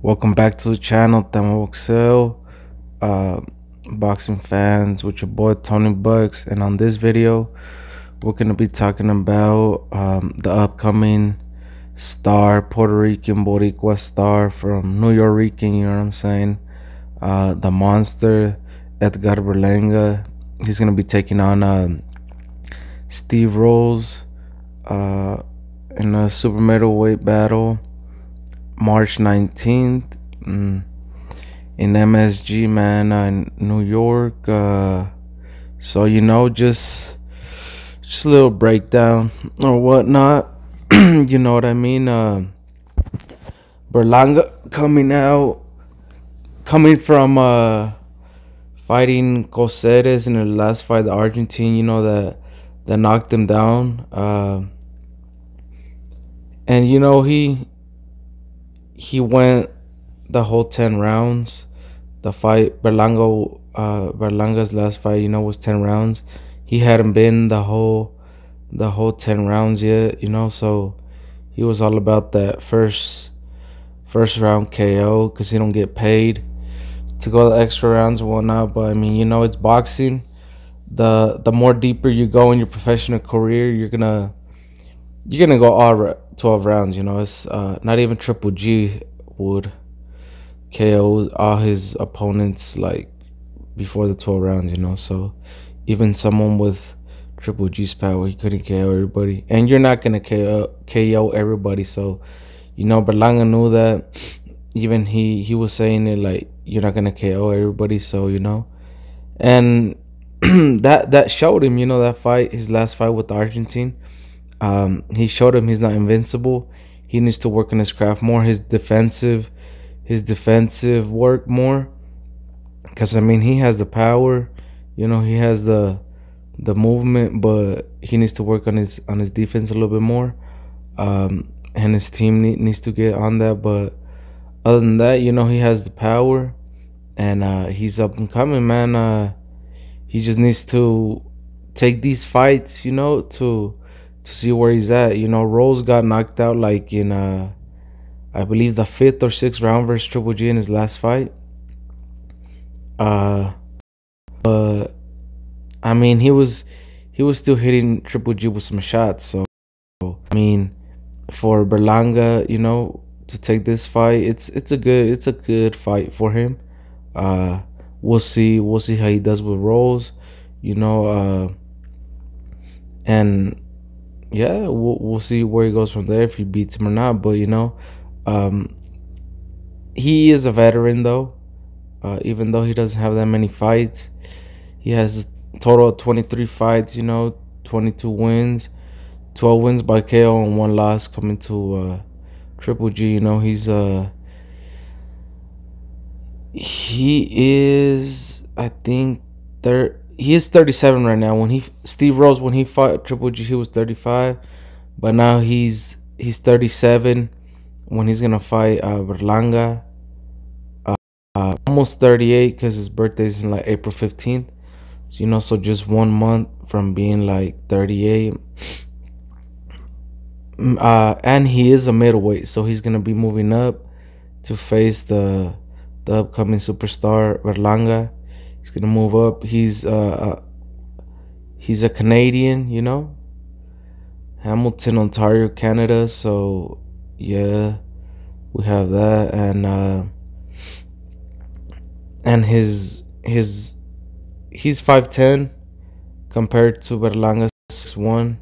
Welcome back to the channel, Tamo uh, boxing fans, with your boy Tony Bucks. And on this video, we're gonna be talking about the upcoming star, Puerto Rican Boricua star from New York, you know what I'm saying? The monster, Edgar Berlanga. He's gonna be taking on Steve Rolls in a super middleweight battle, March 19th. In MSG, man, in New York. So just a little breakdown or whatnot. You know what I mean? Berlanga coming from fighting Coceres in the last fight, the Argentine. You know that knocked him down. And he went the whole 10 rounds. The fight, Berlanga's last fight, was 10 rounds. He hadn't been the whole 10 rounds yet, so he was all about that first round KO, because he don't get paid to go the extra rounds and whatnot. But I mean, it's boxing. The more deeper you go in your professional career, you're gonna go all 12 rounds. It's not even Triple G would KO all his opponents like before the 12 rounds, so even someone with Triple G's power, he couldn't KO everybody, and you're not gonna KO everybody. So Berlanga knew that. Even he was saying it, like, you're not gonna KO everybody. So and that showed him, that fight, his last fight with the Argentine. He showed him he's not invincible. He needs to work on his craft more, his defensive work more, because I mean, he has the power, he has the movement, but he needs to work on his defense a little bit more. And his team needs to get on that. But other than that, he has the power, and he's up and coming, man. He just needs to take these fights, to see where he's at. Rose got knocked out like in I believe the 5th or 6th round versus Triple G in his last fight. But I mean, he was still hitting Triple G with some shots. So I mean, for Berlanga, to take this fight, it's a good fight for him. We'll see how he does with Rolls, and yeah, we'll see where he goes from there, if he beats him or not. But he is a veteran, though. Even though he doesn't have that many fights, he has a total of 23 fights, 22 wins, 12 wins by KO, and 1 loss coming to Triple G. He is, I think, he is 37 right now. Steve Rose, when he fought Triple G, he was 35, but now he's 37 when he's gonna fight Berlanga. Almost 38, because his birthday is in like April 15th. So, so just 1 month from being like 38. And he is a middleweight, so he's gonna be moving up to face the upcoming superstar Berlanga. He's gonna move up. He's a Canadian, Hamilton, Ontario, Canada. So yeah, we have that. And he's 5'10" compared to Berlanga 6'1".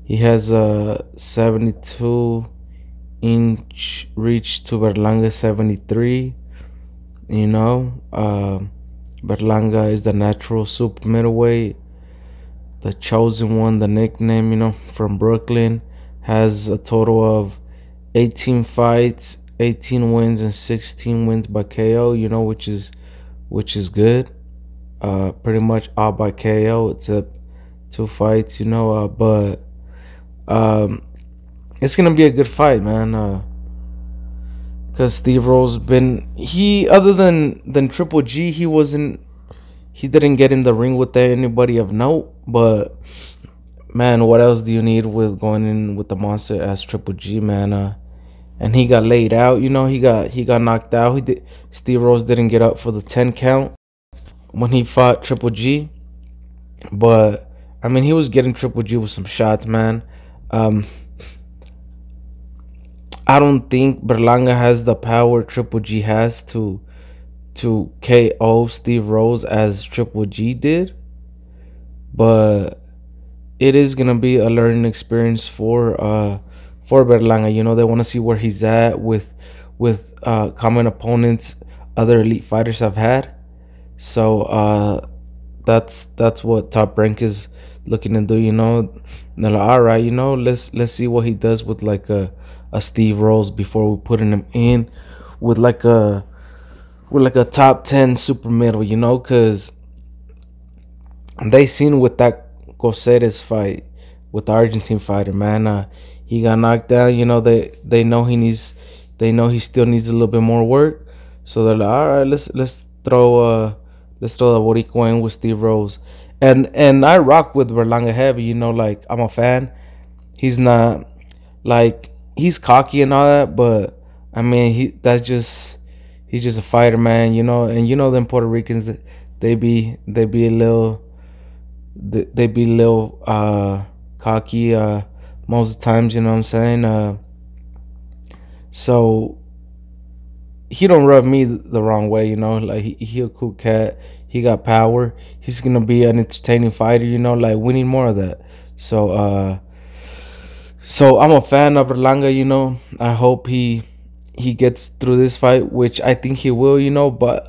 He has a 72-inch reach to Berlanga 73. Berlanga is the natural super middleweight, the chosen one, the nickname, from Brooklyn. Has a total of 18 fights, 18 wins, and 16 wins by KO, which is good. Pretty much all by KO except 2 fights, but it's gonna be a good fight, man. Because Steve Rose other than Triple G, he didn't get in the ring with anybody of note. But man, what else do you need with going in with the monster as Triple G, man? and he got laid out. He got knocked out. Steve Rose didn't get up for the 10 count when he fought Triple G. But I mean, he was getting Triple G with some shots, man. Um, I don't think Berlanga has the power Triple G has to KO Steve Rose as Triple G did, but it is gonna be a learning experience for Berlanga. They want to see where he's at with common opponents other elite fighters have had. So that's what Top Rank is looking to do. They're like, all right, let's see what he does with like a Steve Rose before we putting him in with like a top 10 super middle. Because they seen with that Coseres fight with the Argentine fighter, man. He got knocked down. They know he still needs a little bit more work. So they're like, all right, let's throw the Boricua in with Steve Rose. And I rock with Berlanga heavy. Like, I'm a fan. He's not like, he's cocky and all that, but I mean, he's just a fighter, man. And them Puerto Ricans, they be a little cocky most of the times. You know what I'm saying? So he don't rub me the wrong way. Like, he a cool cat. He got power. He's gonna be an entertaining fighter. Like, we need more of that. So I'm a fan of Berlanga. I hope he gets through this fight, which I think he will. But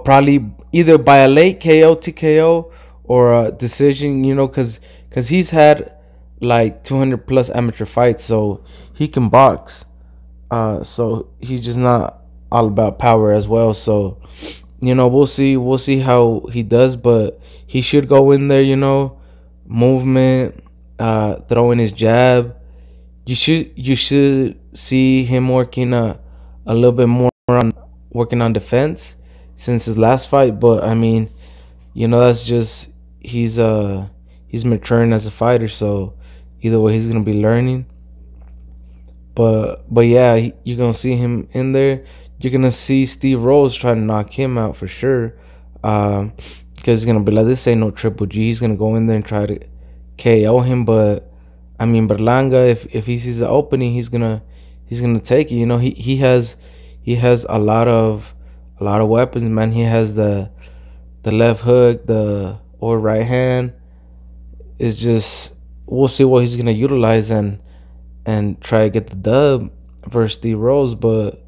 probably either by a late KO, TKO, or a decision. Because he's had like 200 plus amateur fights, so he can box. So he's just not all about power as well. So we'll see how he does, but he should go in there. Movement, throwing his jab. You should see him working a little bit more on working on defense since his last fight. But I mean, that's just he's maturing as a fighter. So either way, he's gonna be learning. But yeah, you're gonna see him in there. You're gonna see Steve Rose try to knock him out for sure. Because he's gonna be like, this ain't no Triple G. He's gonna go in there and try to KO him. But I mean, Berlanga, if he sees the opening, he's gonna take it. He has a lot of weapons, man. He has the left hook, or right hand. It's just, we'll see what he's gonna utilize and try to get the dub versus Steve Rose. But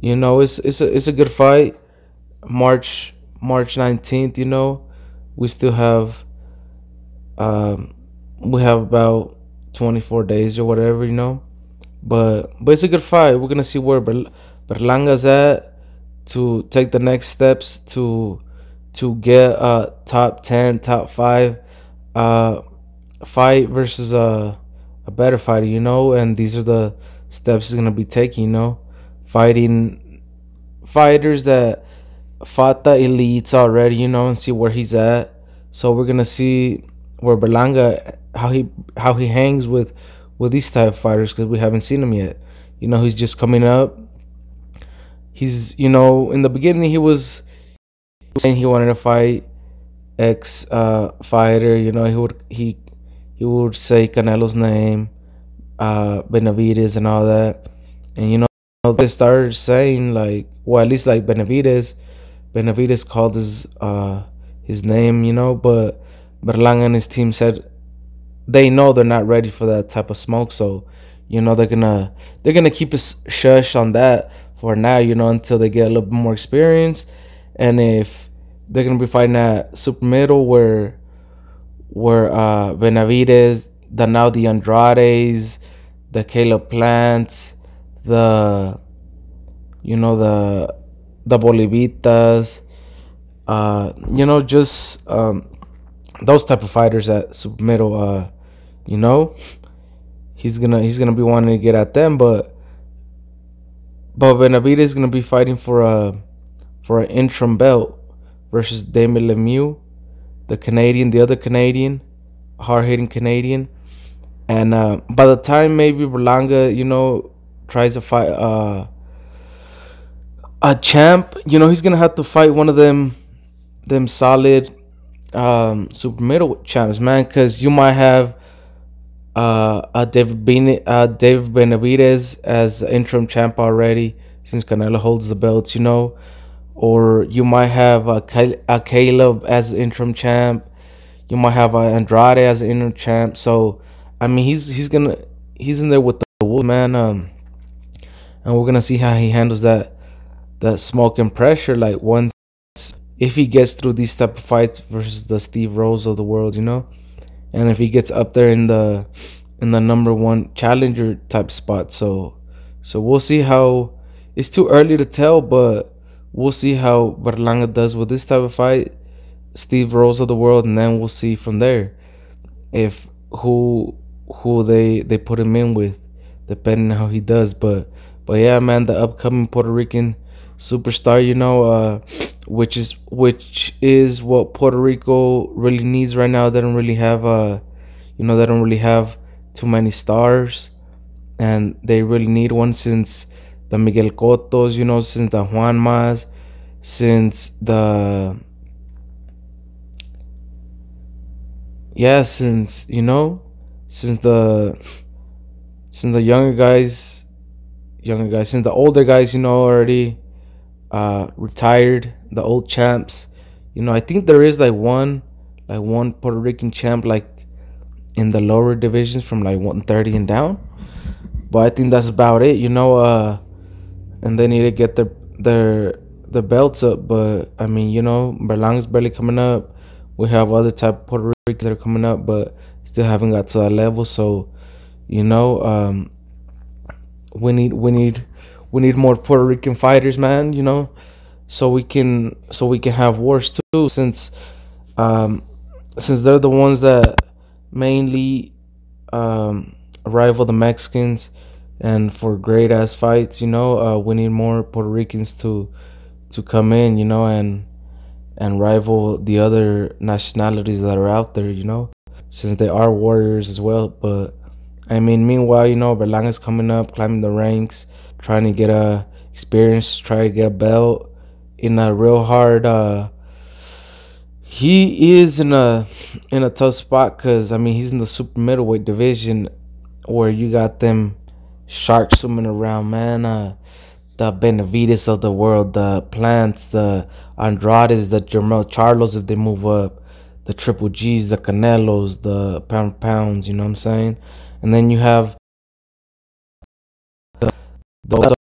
it's a good fight. March 19th. We still have we have about 24 days or whatever. But it's a good fight. We're gonna see where Berlanga's at to take the next steps to get a top 10, top 5 fight versus a better fighter. And these are the steps he's gonna be taking. Fighting fighters that fought the elites already, and see where he's at. So we're gonna see where Berlanga, how he hangs with these type of fighters, because we haven't seen him yet. He's just coming up. He's in the beginning he was saying he wanted to fight ex fighter. He would say Canelo's name, Benavides and all that. And they started saying, like, well, at least like Benavides called his name. But Berlanga and his team said they know they're not ready for that type of smoke. So they're gonna keep a shush on that for now, until they get a little bit more experience. And if they're gonna be fighting at super middle, where Benavides, the Andrades, the Caleb Plants, the Bolivitas, just those type of fighters at super middle. He's gonna be wanting to get at them, but Benavides is gonna be fighting for an interim belt versus Damien Lemieux, the other Canadian, hard hitting Canadian. And by the time maybe Berlanga, tries to fight a champ, he's gonna have to fight one of them solid super middleweight champs, man. Because you might have David Benavidez as interim champ already, since Canelo holds the belts, or you might have a Caleb as interim champ. You might have Andrade as an interim champ. So I mean, he's in there with the Wolves, man. And we're gonna see how he handles that smoke and pressure. Like, once, if he gets through these type of fights versus the Steve Rose of the world, and if he gets up there in the number one challenger type spot. So we'll see how. It's too early to tell, but we'll see how Berlanga does with this type of fight, Steve Rose of the world, and then we'll see from there if who they put him in with, depending on how he does. But yeah, man, the upcoming Puerto Rican superstar, which is what Puerto Rico really needs right now. They don't really have they don't really have too many stars, and they really need one, since the Miguel Cottos, since the Juan Mas, since the yeah, since the younger guys, since the older guys, already retired, the old champs. I think there is like one Puerto Rican champ, like in the lower divisions from like 130 and down. But I think that's about it, and they need to get their belts up. But I mean, Berlang's barely coming up. We have other type of Puerto Ricans that are coming up, but still haven't got to that level. So, you know, um, we need more Puerto Rican fighters, man. So we can have wars too, um, since they're the ones that mainly rival the Mexicans, and for great ass fights. We need more Puerto Ricans to come in, and rival the other nationalities that are out there, since they are warriors as well. But I mean, meanwhile, Berlanga's coming up, climbing the ranks, trying to get a experience, try to get a belt in a real hard. He is in a tough spot, because I mean, he's in the super middleweight division, where you got them sharks swimming around, man. The Benavides of the world, the Plants, the Andrades, the Jermel Charlos if they move up, the Triple Gs, the Canelos, the Pound Pounds. You know what I'm saying? And then you have those